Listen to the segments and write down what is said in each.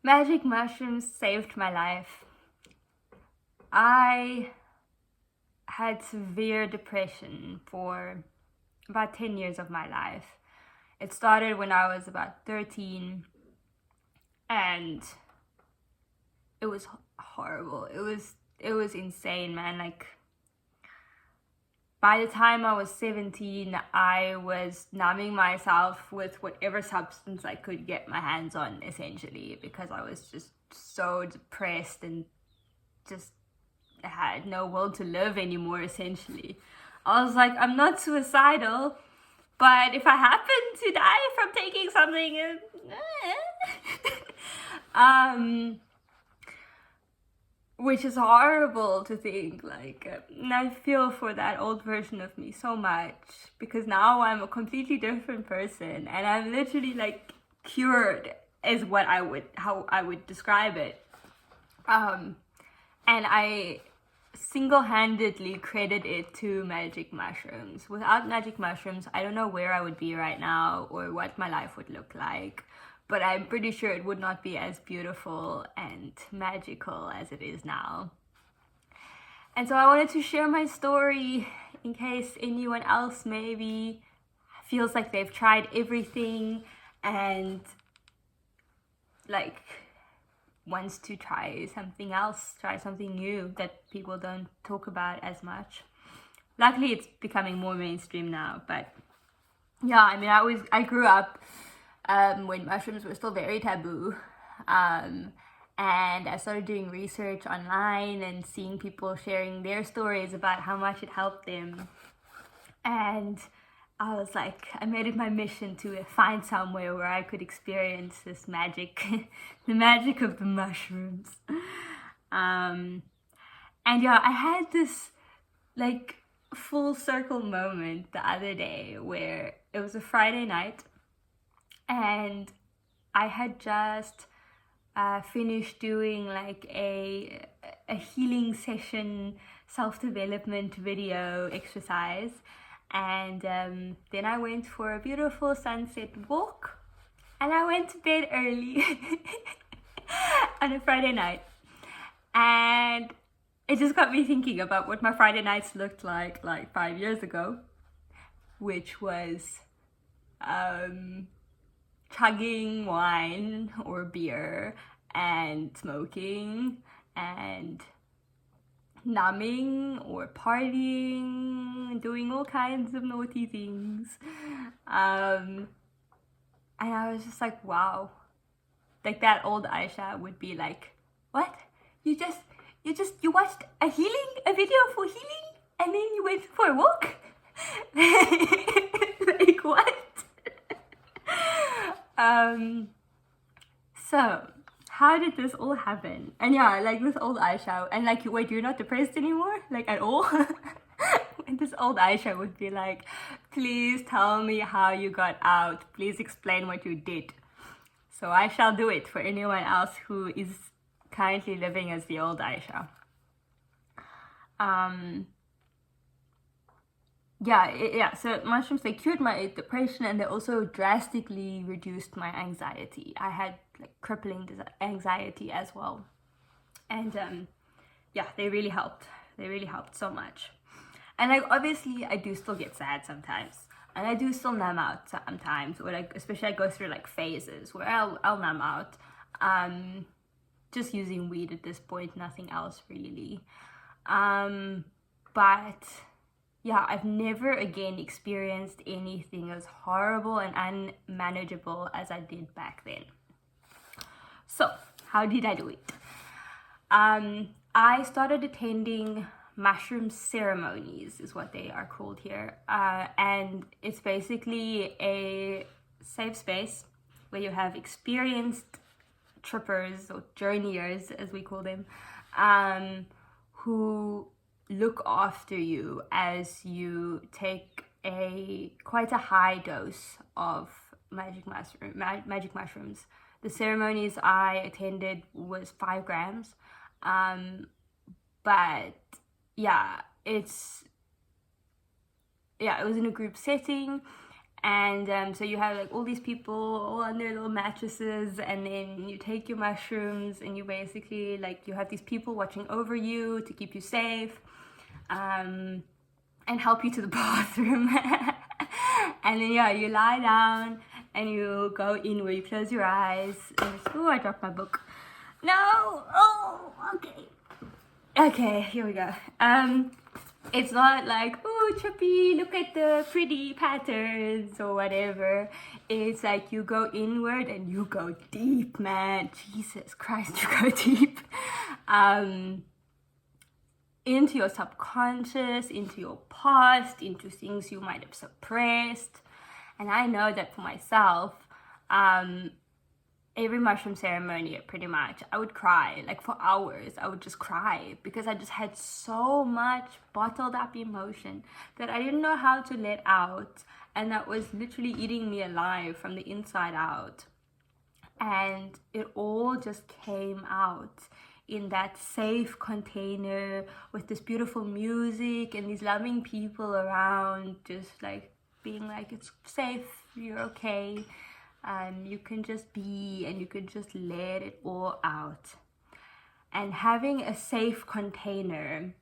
Magic mushrooms saved my life. I had severe depression for about 10 years of my life. It started when I was about 13 and it was horrible. It was insane, man. Like, by the time I was 17, I was numbing myself with whatever substance I could get my hands on, essentially, because I was just so depressed and just had no will to live anymore, essentially. I was like, I'm not suicidal, but if I happen to die from taking something, which is horrible to think, like, and I feel for that old version of me so much, because now I'm a completely different person, and I'm literally, like, cured is how I would describe it. And I single-handedly credit it to magic mushrooms. Without magic mushrooms, I don't know where I would be right now or what my life would look like, but I'm pretty sure it would not be as beautiful and magical as it is now. And so I wanted to share my story in case anyone else maybe feels like they've tried everything and like wants to try something else, try something new that people don't talk about as much. Luckily, it's becoming more mainstream now, but yeah, I mean, I grew up when mushrooms were still very taboo. And I started doing research online and seeing people sharing their stories about how much it helped them. And I was like, I made it my mission to find somewhere where I could experience this magic, the magic of the mushrooms. And yeah, I had this like full circle moment the other day where it was a Friday night and I had just finished doing like a healing session, self-development video exercise. And then I went for a beautiful sunset walk and I went to bed early on a Friday night. And it just got me thinking about what my Friday nights looked like 5 years ago, which was chugging wine or beer and smoking and numbing or partying, doing all kinds of naughty things. And I was just like, wow. Like that old Aisha would be like, what? You watched a video for healing and then you went for a walk? Like what? So how did this all happen? And yeah, like this old Aisha, and like, wait, you're not depressed anymore? Like at all? And this old Aisha would be like, please tell me how you got out. Please explain what you did. So I shall do it for anyone else who is currently living as the old Aisha. So mushrooms, they cured my depression and they also drastically reduced my anxiety. I had like crippling anxiety as well. And they really helped. They really helped so much. And like obviously I do still get sad sometimes. And I do still numb out sometimes, or like especially I go through like phases where I'll numb out. Just using weed at this point, nothing else really. But yeah, I've never again experienced anything as horrible and unmanageable as I did back then. So, how did I do it? I started attending mushroom ceremonies, is what they are called here. And it's basically a safe space where you have experienced trippers or journeyers, as we call them, who look after you as you take quite a high dose of magic mushrooms. The ceremonies I attended was 5 grams, but yeah, it was in a group setting, And so you have like all these people all on their little mattresses, and then you take your mushrooms and you basically like you have these people watching over you to keep you safe, and help you to the bathroom. And then yeah, you lie down and you go in where you close your eyes. Oh, I dropped my book. No. Oh, okay, here we go. It's not like, oh, Trippy, look at the pretty patterns or whatever. It's like you go inward and you go deep, man. Jesus Christ, you go deep. Into your subconscious, into your past, into things you might have suppressed. And I know that for myself, every mushroom ceremony, pretty much, I would cry, like for hours. I would just cry because I just had so much bottled up emotion that I didn't know how to let out, and that was literally eating me alive from the inside out. And it all just came out in that safe container with this beautiful music and these loving people around, just like being like, it's safe, you're okay. You can just be, and you can just let it all out. And having a safe container,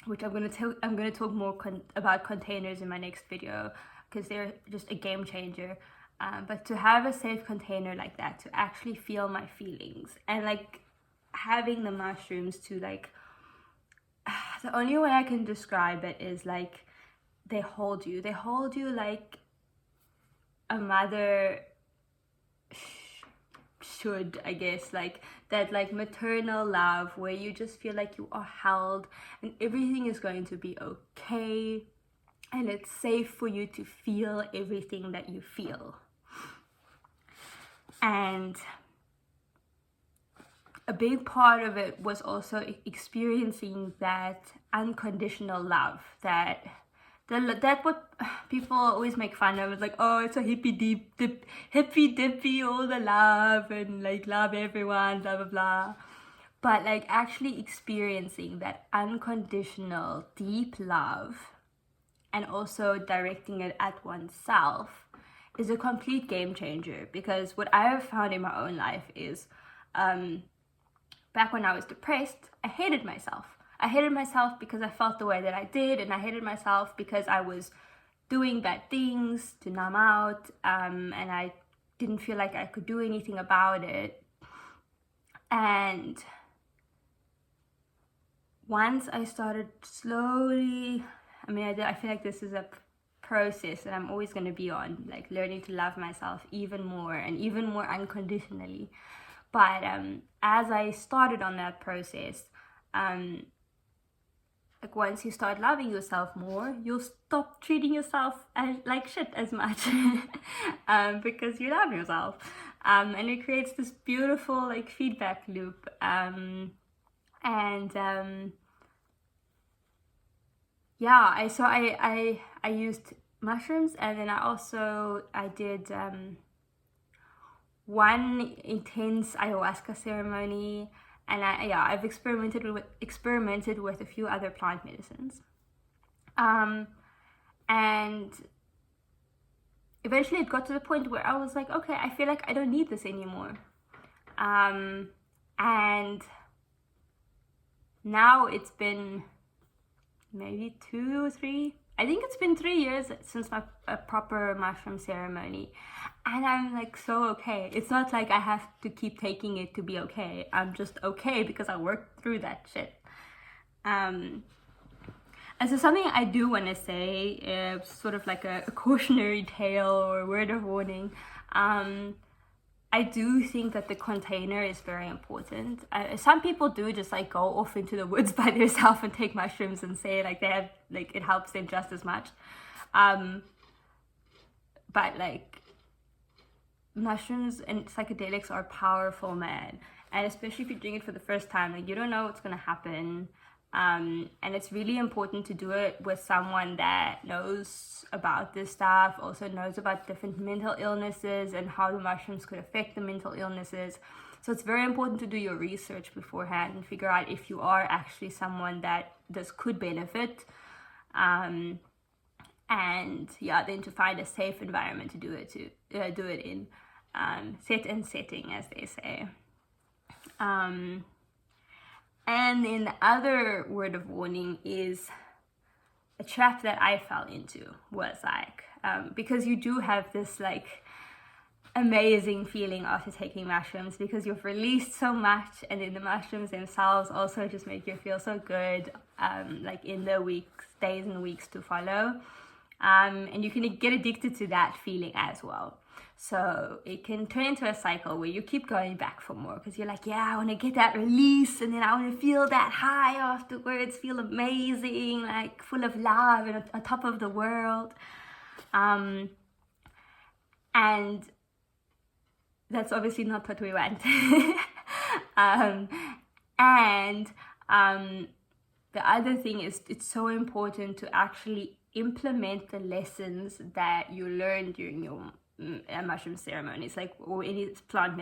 which I'm gonna talk more about containers in my next video because they're just a game changer. But to have a safe container like that, to actually feel my feelings, and like having the mushrooms to like, the only way I can describe it is like they hold you like a mother should, I guess, like that, like maternal love where you just feel like you are held and everything is going to be okay, and it's safe for you to feel everything that you feel. And a big part of it was also experiencing that unconditional love, that what people always make fun of. It's like, oh, it's a hippy dippy, all the love and like love everyone, blah blah blah. But like actually experiencing that unconditional deep love and also directing it at oneself is a complete game changer. Because what I have found in my own life is, back when I was depressed, I hated myself. I hated myself because I felt the way that I did, and I hated myself because I was doing bad things to numb out, and I didn't feel like I could do anything about it. And once I started slowly, I feel like this is a process that I'm always going to be on, like learning to love myself even more and even more unconditionally. But as I started on that process, like once you start loving yourself more, you'll stop treating yourself like shit as much, because you love yourself, and it creates this beautiful like feedback loop. Yeah, I used mushrooms, and then I did one intense ayahuasca ceremony. And I've experimented with a few other plant medicines. And eventually it got to the point where I was like, okay, I feel like I don't need this anymore. And now it's been maybe 2 or 3. I think it's been 3 years since my proper mushroom ceremony. And I'm like so okay. It's not like I have to keep taking it to be okay. I'm just okay because I worked through that shit. And so something I do want to say, sort of like a cautionary tale or a word of warning. I do think that the container is very important. Some people do just like go off into the woods by themselves and take mushrooms and say like they have, like it helps them just as much. But like mushrooms and psychedelics are powerful, man. And especially if you're doing it for the first time, like you don't know what's gonna happen. And it's really important to do it with someone that knows about this stuff, also knows about different mental illnesses and how the mushrooms could affect the mental illnesses. So it's very important to do your research beforehand and figure out if you are actually someone that this could benefit. And yeah, then to find a safe environment to do it in, set and setting, as they say. And then the other word of warning is a trap that I fell into was like, because you do have this like amazing feeling after taking mushrooms, because you've released so much, and then the mushrooms themselves also just make you feel so good, like in the days and weeks to follow. And you can get addicted to that feeling as well. So it can turn into a cycle where you keep going back for more, because you're like, yeah, I want to get that release, and then I want to feel that high afterwards, feel amazing, like full of love and on top of the world. And that's obviously not what we want. The other thing is, it's so important to actually implement the lessons that you learn during your mushroom ceremonies, like, or any plant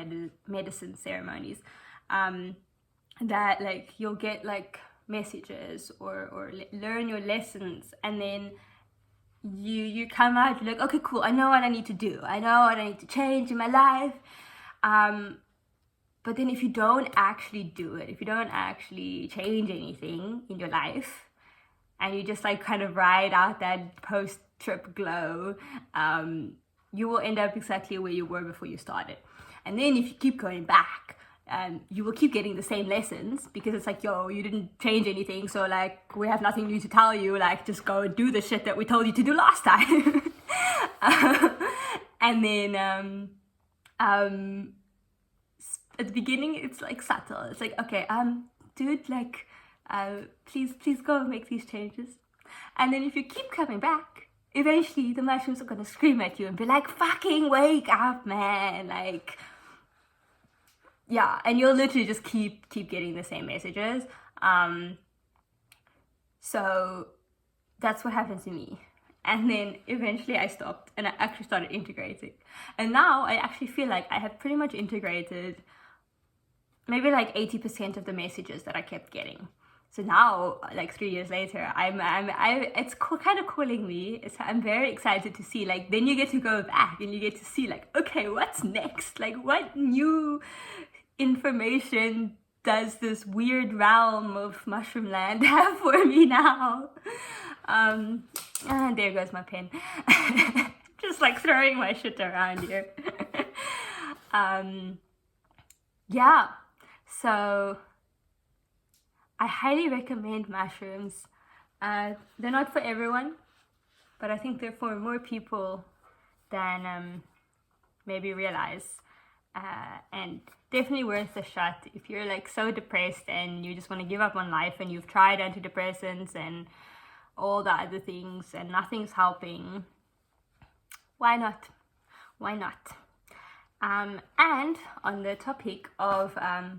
medicine ceremonies, that like you'll get like messages or learn your lessons, and then you come out, you're like, okay, cool, I know what I need to do, I know what I need to change in my life. But then if you don't actually do it, if you don't actually change anything in your life, and you just like kind of ride out that post-trip glow, you will end up exactly where you were before you started. And then if you keep going back, you will keep getting the same lessons, because it's like, yo, you didn't change anything, so like we have nothing new to tell you, like just go and do the shit that we told you to do last time. And then at the beginning it's like subtle, it's like, okay, dude, like please go and make these changes. And then if you keep coming back, eventually the mushrooms are gonna scream at you and be like, fucking wake up, man, like, yeah. And you'll literally just keep getting the same messages. So that's what happened to me. And then eventually I stopped, and I actually started integrating, and now I actually feel like I have pretty much integrated maybe like 80% of the messages that I kept getting. So now, like 3 years later, it's kind of calling me. I'm very excited to see, like, then you get to go back and you get to see, like, okay, what's next? Like, what new information does this weird realm of mushroom land have for me now? And there goes my pen. Just like throwing my shit around here. Yeah, so I highly recommend mushrooms. They're not for everyone, but I think they're for more people than maybe realize. And definitely worth a shot if you're like so depressed and you just want to give up on life, and you've tried antidepressants and all the other things and nothing's helping. Why not? And on the topic of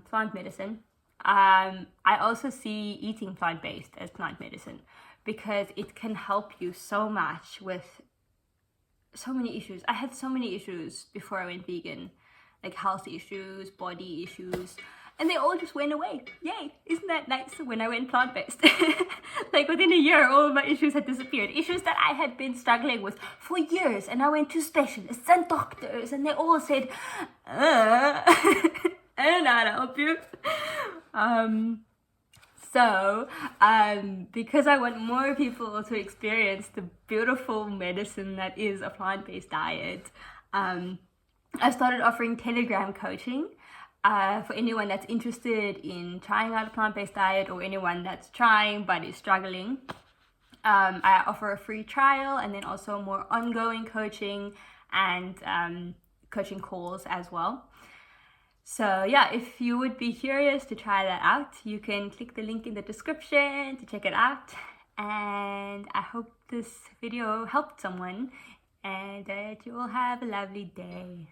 plant medicine, I also see eating plant-based as plant medicine, because it can help you so much with so many issues. I had so many issues before I went vegan, like health issues, body issues, and they all just went away. Yay! Isn't that nice? When I went plant-based, like within a year, all of my issues had disappeared. Issues that I had been struggling with for years, and I went to specialists and doctors, and they all said, I don't know how to help you. Because I want more people to experience the beautiful medicine that is a plant-based diet, I started offering Telegram coaching for anyone that's interested in trying out a plant-based diet, or anyone that's trying but is struggling. I offer a free trial, and then also more ongoing coaching and coaching calls as well. So yeah, if you would be curious to try that out, you can click the link in the description to check it out. And I hope this video helped someone, and that you will have a lovely day.